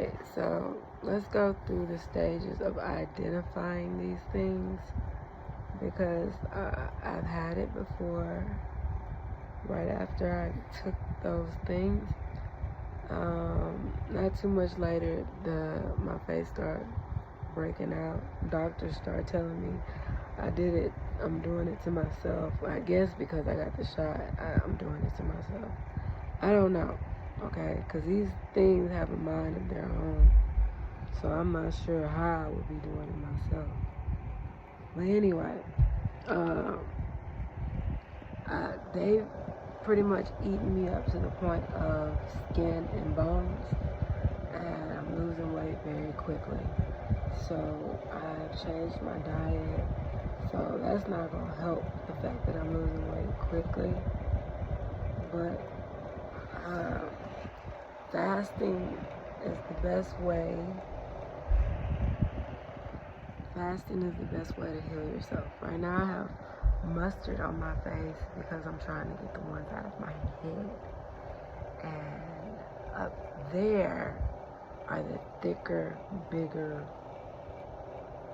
Alright, so let's go through the stages of identifying these things, because I've had it before. Right after I took those things, not too much later, my face started breaking out. Doctors started telling me I'm doing it to myself. I guess because I got the shot, I'm doing it to myself. I don't know, okay? Because these things have a mind of their own. So I'm not sure how I would be doing it myself. But anyway, they've pretty much eaten me up to the point of skin and bones, and I'm losing weight very quickly. So I've changed my diet. So that's not going to help the fact that I'm losing weight quickly. But fasting is the best way. Fasting is the best way to heal yourself. Right now I have mustard on my face because I'm trying to get the ones out of my head. And up there are the thicker, bigger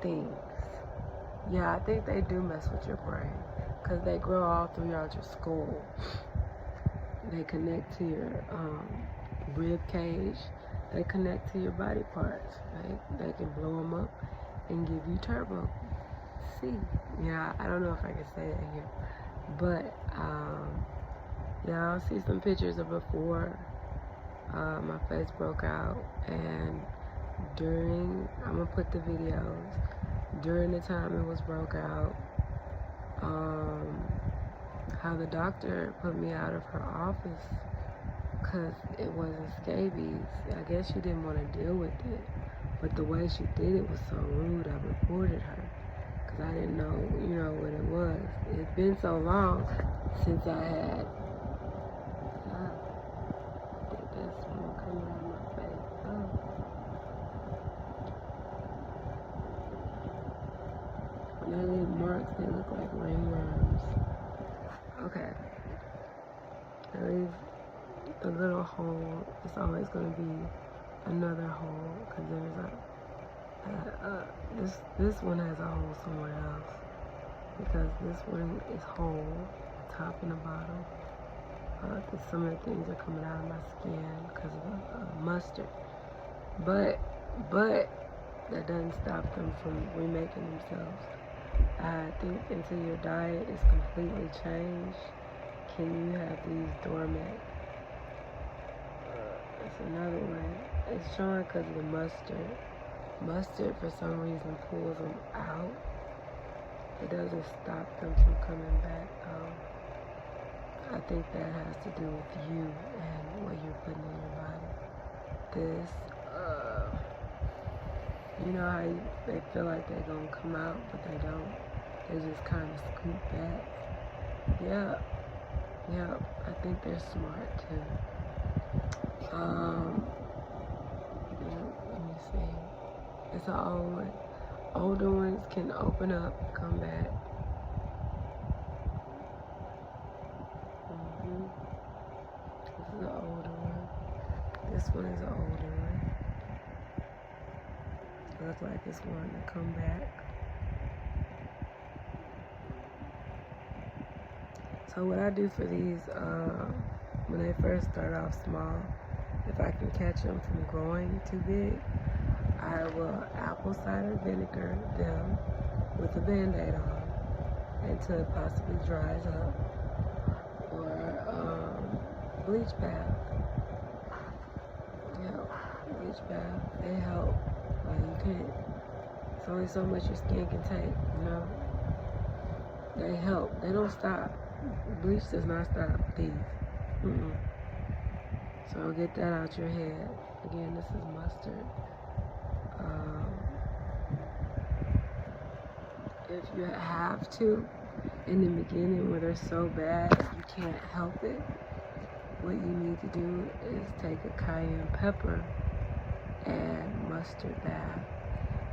things. Yeah, I think they do mess with your brain because they grow all throughout your skull. They connect to your rib cage. They connect to your body parts. Right? They can blow them up and give you turbo. See, yeah, I don't know if I can say that here, but y'all see some pictures of before my face broke out, and I'm gonna put the videos during the time it was broke out, how the doctor put me out of her office because it wasn't scabies. I guess she didn't want to deal with it, but the way she did it was so rude. I reported her because I didn't know, what it was. It's been so long since I had, I think that's one coming out of my face. Oh. When they leave marks, they look like ringworms. Okay. At least the little hole is always going to be another hole, because there's this one has a hole somewhere else, because this one is whole, top and the bottom. Some of the things are coming out of my skin because of the mustard, but that doesn't stop them from remaking themselves. I think until your diet is completely changed, can you have these dormant? It's another one. It's showing because of the mustard. Mustard, for some reason, pulls them out. It doesn't stop them from coming back, though. I think that has to do with you and what you're putting in your body. This, you know how they feel like they're going to come out, but they don't. They just kind of scoot back. Yeah, I think they're smart, too. Let me see. It's an old one. Older ones can open up, come back. This is an older one. This one is an older one. It looks like it's wanting to come back. So what I do for these, when they first start off small, if I can catch them from growing too big, I will apple cider vinegar them with a Band-Aid on until it possibly dries up, or bleach bath. Bleach bath. They help. You can't. It's only so much your skin can take. They help. They don't stop. Bleach does not stop these. So get that out your head. Again, this is mustard. If you have to, in the beginning where they're so bad you can't help it, what you need to do is take a cayenne pepper and mustard bath,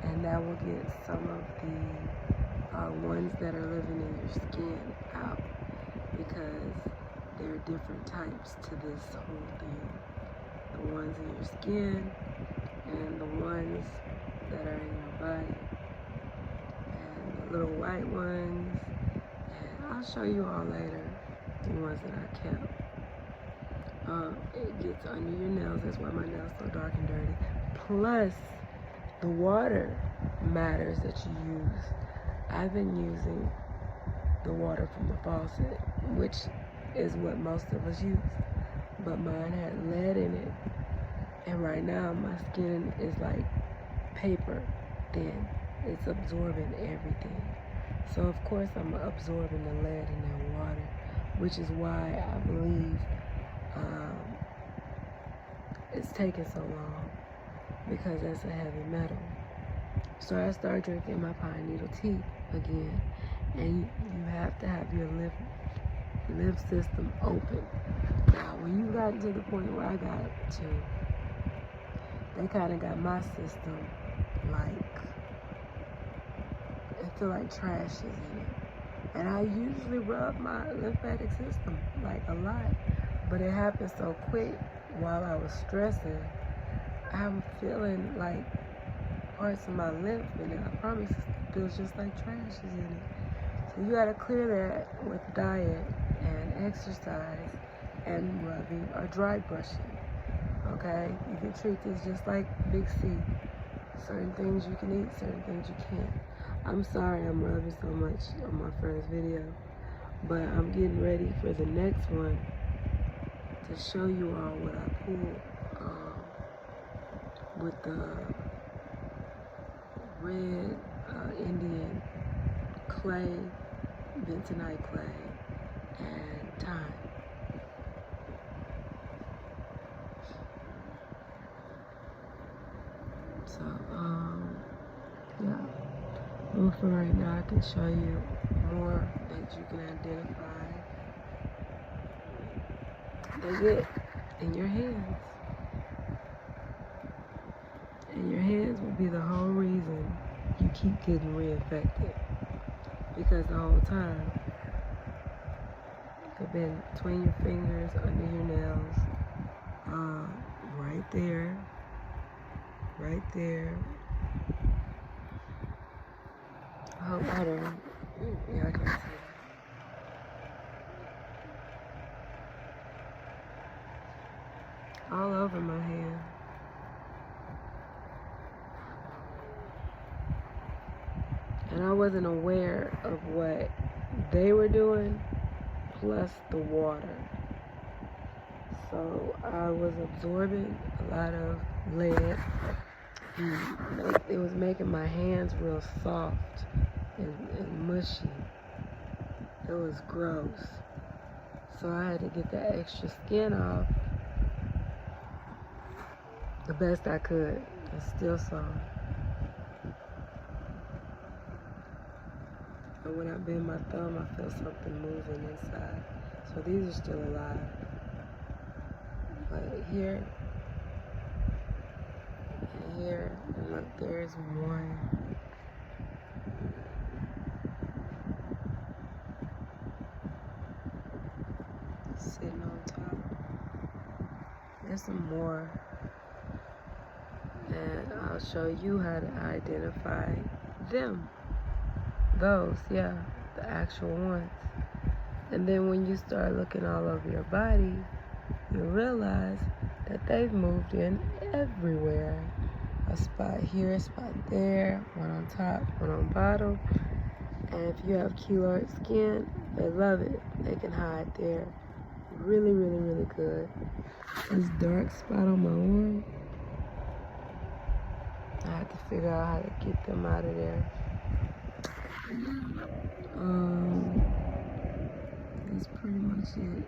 and that will get some of the ones that are living in your skin out, because there are different types to this whole thing. The ones in your skin and the ones that are in your body, and the little white ones, and I'll show you all later the ones that I kept. It gets under your nails, that's why my nails are so dark and dirty. Plus, the water matters that you use. I've been using the water from the faucet, which is what most of us use, but mine had lead in it, and right now my skin is like paper thin. It's absorbing everything. So of course I'm absorbing the lead in that water, which is why I believe it's taking so long, because that's a heavy metal. So I started drinking my pine needle tea again, and you have to have your lymph system open. Now, when you got to the point where I got to, they kind of got my system like, I feel like trash is in it. And I usually rub my lymphatic system like a lot, but it happened so quick while I was stressing. I'm feeling like parts of my lymph in it. I promise it feels just like trash is in it. So you gotta clear that with diet and exercise and rubbing or dry brushing. Okay? You can treat this just like Big C. Certain things you can eat, certain things you can't. I'm sorry I'm rubbing so much on my first video, but I'm getting ready for the next one to show you all what I pulled with the red Indian clay, bentonite clay, and thyme. So, yeah. Well, for right now, I can show you more that you can identify. They get in your hands. And your hands will be the whole reason you keep getting reinfected. Because the whole time, they've been between your fingers, under your nails, right there, I hope I don't, yeah, I can see that. All over my hand. And I wasn't aware of what they were doing, plus the water. So I was absorbing a lot of lead. It was making my hands real soft and mushy. It was gross. So I had to get that extra skin off the best I could. It's still soft. And when I bend my thumb, I feel something moving inside. So these are still alive. But here, and here, and look, there's one. Sitting on top. There's some more. And I'll show you how to identify them. Those, yeah, the actual ones. And then when you start looking all over your body, you realize that they've moved in everywhere. A spot here, a spot there, one on top, one on bottom. And if you have keloid skin, they love it. They can hide there really, really, really good. This dark spot on my arm, I have to figure out how to get them out of there. That's pretty much it.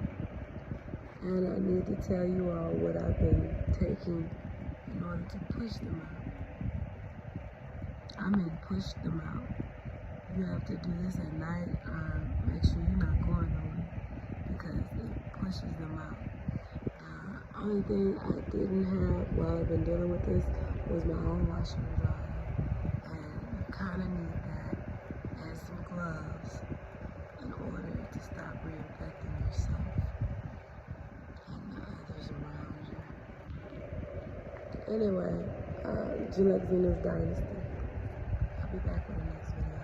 And I need to tell you all what I've been taking in order to push them out. I mean push them out. You have to do this at night. Make sure you're not going nowhere because it pushes them out. The only thing I didn't have while I've been dealing with this was my own washer and dryer. And you kind of need that and some gloves in order to stop reinfecting yourself and the others around you. Anyway, Gilexina's Dynasty. I'll be back with the next video.